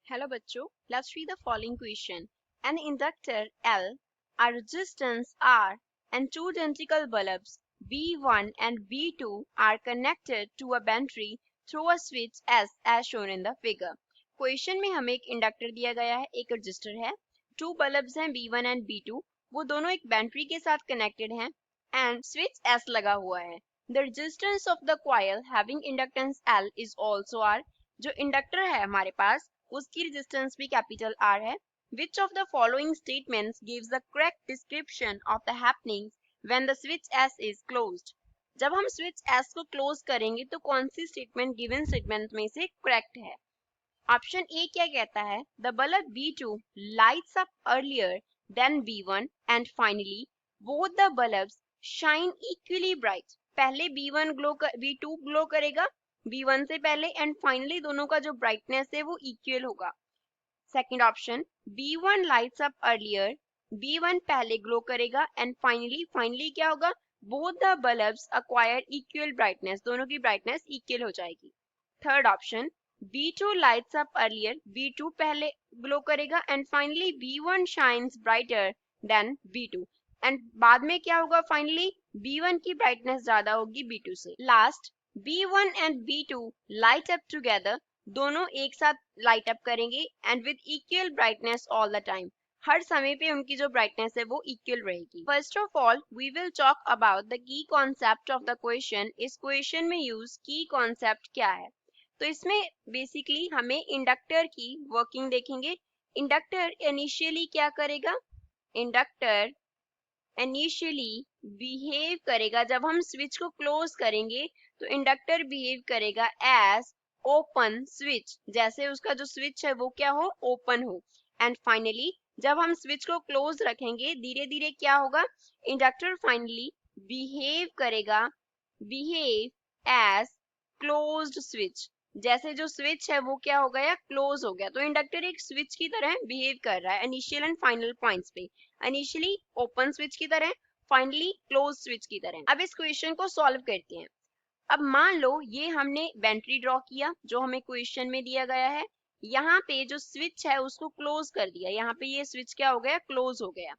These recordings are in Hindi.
Hello बच्चों, let's read the following question. An inductor L, a resistance R, and two identical bulbs B1 and B2 are connected to a battery through a switch S as shown in the figure. Question में हमें एक इंडक्टर दिया गया है, एक रजिस्टर है, टू बल्ब्स हैं B1 एंड B2, वो दोनों एक बैटरी के साथ कनेक्टेड हैं एंड स्विच S लगा हुआ है. The resistance of the coil having inductance L is also R. जो इंडक्टर है हमारे पास उसकी रेजिस्टेंस भी कैपिटल R है. Which of the following statements gives the correct description of the happenings when the switch S is closed? जब हम स्विच S को क्लोज करेंगे तो कौन सी स्टेटमेंट गिवन स्टेटमेंट में से करेक्ट है? ऑप्शन ए क्या कहता है? The bulb B2 lights up earlier than B1 and finally both the bulbs shine equally bright. पहले B2 ग्लो करेगा B1 से पहले एंड फाइनली दोनों का जो ब्राइटनेस है वो इक्वल होगा. Second option B1 lights up earlier, B1 पहले ग्लो करेगा एंड फाइनली क्या होगा? Both the bulbs acquire equal brightness, दोनों की ब्राइटनेस इक्वल हो जाएगी. Third option B2 lights up earlier, B2 पहले ग्लो करेगा and finally B1 shines brighter then B2 and बाद में क्या होगा? फाइनली B1 की ब्राइटनेस ज्यादा होगी B2 से. Last B1 and B2 light up together, दोनों एक साथ लाइट अप करेंगे and with equal brightness all the time, हर समय पे उनकी जो ब्राइटनेस है वो इक्वल रहेगी. First of all we will talk about the key concept of the question. इस क्वेश्चन में यूज की कॉन्सेप्ट क्या है? तो इसमें बेसिकली हमें इंडक्टर की वर्किंग देखेंगे. इंडक्टर इनिशियली क्या करेगा? इंडक्टर इनिशियली बिहेव करेगा, जब हम स्विच को क्लोज करेंगे तो इंडक्टर बिहेव करेगा एज ओपन स्विच, जैसे उसका जो स्विच है वो क्या हो? ओपन हो. एंड फाइनली जब हम स्विच को क्लोज रखेंगे धीरे धीरे क्या होगा? Inductor finally behave as closed switch, जैसे जो स्विच है वो क्या हो गया? क्लोज हो गया. तो इंडक्टर एक स्विच की तरह बिहेव कर रहा है इनिशियल एंड फाइनल पॉइंट्स पे, इनिशियली ओपन स्विच की तरह, फाइनली क्लोज स्विच की तरह. अब इस क्वेश्चन को सॉल्व करते हैं. अब मान लो ये हमने बैटरी ड्रॉ किया जो हमें क्वेश्चन में दिया गया है, यहाँ पे जो स्विच है उसको क्लोज कर दिया, यहाँ पे ये स्विच क्या हो गया? क्लोज हो गया.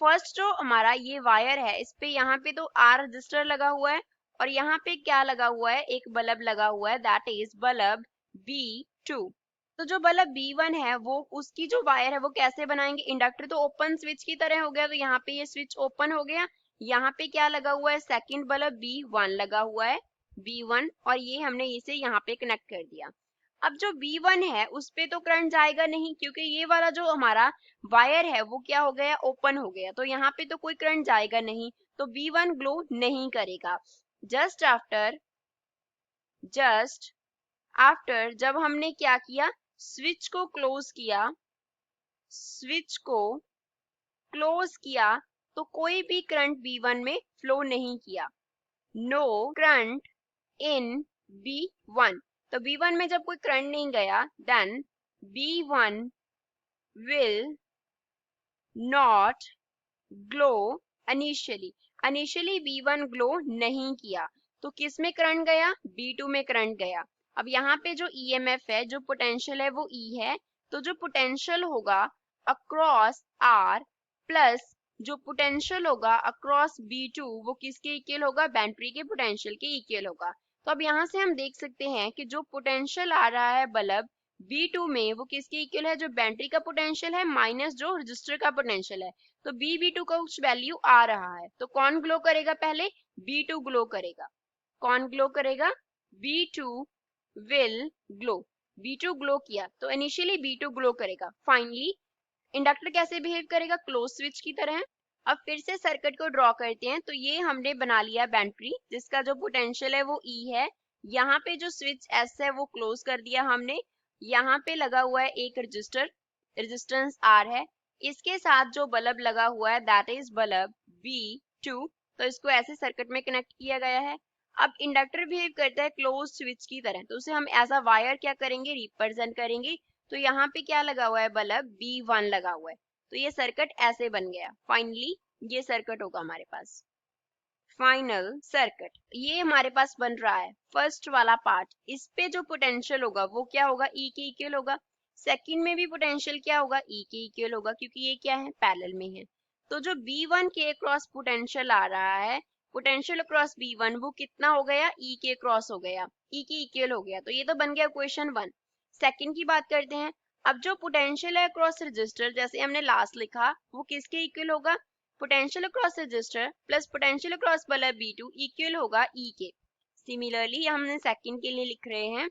फर्स्ट जो हमारा ये वायर है इस पे यहाँ पे तो R रजिस्टर लगा हुआ है और यहाँ पे क्या लगा हुआ है? एक बल्ब लगा हुआ है, दैट इज बल्ब B2. तो जो बल्ब B1 है वो उसकी जो वायर है वो कैसे बनाएंगे? इंडक्टर तो ओपन स्विच की तरह हो गया, तो यहाँ पे ये स्विच ओपन हो गया. यहाँ पे क्या लगा हुआ है? सेकंड बल्ब B1 लगा हुआ है, B1, और ये हमने इसे यहाँ पे कनेक्ट कर दिया. अब जो B1 है उस पे तो करंट जाएगा नहीं क्योंकि ये वाला जो हमारा वायर है वो क्या हो गया? ओपन हो गया, तो यहाँ पे तो कोई करंट जाएगा नहीं, तो B1 ग्लो नहीं करेगा. जस्ट आफ्टर जब हमने क्या किया? स्विच को क्लोज किया तो कोई भी करंट B1 में फ्लो नहीं किया. नो करंट इन B1, तो B1 में जब कोई करंट नहीं गया then B1 will not glow initially B1 glow नहीं किया, तो किस में करंट गया? B2 में करंट गया. अब यहाँ पे जो EMF है, जो पोटेंशियल है वो E है, तो जो पोटेंशियल होगा अक्रॉस R प्लस जो पोटेंशियल होगा अक्रॉस B2 वो किसके इक्वल होगा? बैटरी के पोटेंशियल के इक्वल होगा. तो अब यहाँ से हम देख सकते हैं कि जो पोटेंशियल आ रहा है बल्ब B2 में वो किसके इक्वल है? जो बैटरी का पोटेंशियल है माइनस जो रजिस्टर का पोटेंशियल है, तो B2 का कुछ वैल्यू आ रहा है. तो कौन ग्लो करेगा? पहले B2 ग्लो करेगा. कौन ग्लो करेगा? B2 will glow. B2 glow किया तो इनिशियली B2 ग्लो करेगा, फाइनली इंडक्टर कैसे बिहेव करेगा? क्लोज स्विच की तरह. अब फिर से सर्किट को ड्रॉ करते हैं. तो ये हमने बना लिया बैटरी जिसका जो पोटेंशियल है वो E है. यहाँ पे जो स्विच S है वो क्लोज कर दिया हमने. यहाँ पे लगा हुआ है एक रेजिस्टेंस R है, इसके साथ जो बल्ब लगा हुआ है दैट इज बल्ब B2, तो इसको ऐसे सर्किट में कनेक्ट किया गया है. अब इंडक्टर बिहेव करता है क्लोज स्विच की तरह, तो उसे हम एज अ वायर क्या करेंगे? रिप्रेजेंट करेंगे. तो यहाँ पे क्या लगा हुआ है? बल्ब B1 लगा हुआ है, तो ये सर्किट ऐसे बन गया. फाइनली ये सर्किट होगा हमारे पास. फाइनल सर्किट ये हमारे पास बन रहा है. फर्स्ट वाला पार्ट, इस पे जो पोटेंशियल होगा वो क्या होगा? E के इक्वल होगा. सेकंड में भी पोटेंशियल क्या होगा, ई के इक्वल होगा, क्योंकि ये क्या है, पैरेलल में है। तो जो B1 के क्रॉस पोटेंशियल आ रहा है, पोटेंशियल अक्रॉस B1, वो कितना हो गया, ई के क्रॉस हो गया, ई के इक्वल हो गया। तो ये तो बन गया क्वेश्चन 1। सेकंड की बात करते हैं। अब जो पोटेंशियल है अक्रॉस रजिस्टर, जैसे हमने लास्ट लिखा, वो किसके इक्वल होगा, potential across register plus potential across bulb B2 equal होगा ई के। सिमिलरली हमने सेकंड के लिए लिख रहे हैं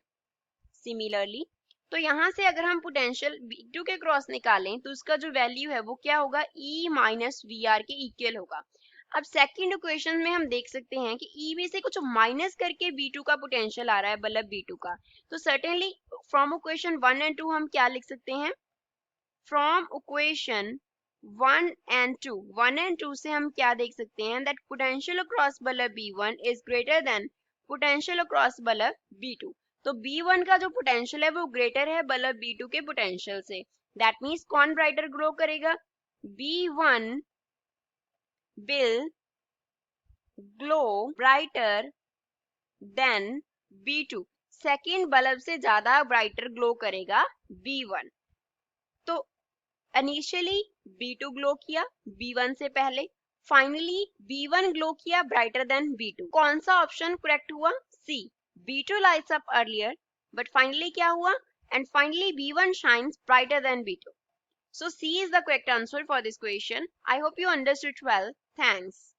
सिमिलरली। तो यहाँ से अगर हम पोटेंशियल B2 के क्रॉस निकालें तो उसका जो वैल्यू है वो क्या होगा, E माइनस VR के इक्वल होगा। अब सेकंड इक्वेशन में हम देख सकते हैं कि E में से कुछ माइनस करके B2 का पोटेंशियल आ रहा है, बल्ब B2 का। तो सर्टेनली फ्रॉम इक्वेशन 1 एंड 2 हम क्या लिख सकते हैं, फ्रॉम इक्वेशन 1 एंड 2 से हम क्या देख सकते हैं, that potential across bulb B1 is greater than potential across bulb B2। तो B1 का जो पोटेंशियल है वो ग्रेटर है बल्ब B2 के पोटेंशियल से। दैट मीन्स कौन ब्राइटर ग्लो करेगा, B1 will glow brighter then B2। Second bulb से ज्यादा ब्राइटर ग्लो करेगा B1। तो इनिशियली B2 ग्लो किया B1 से पहले, फाइनली B1 ग्लो किया ब्राइटर देन B2। कौन सा ऑप्शन करेक्ट हुआ, सी, B2 lights up earlier but finally क्या हुआ, and finally B1 shines brighter than B2. So C is the correct answer for this question. I hope you understood well. Thanks.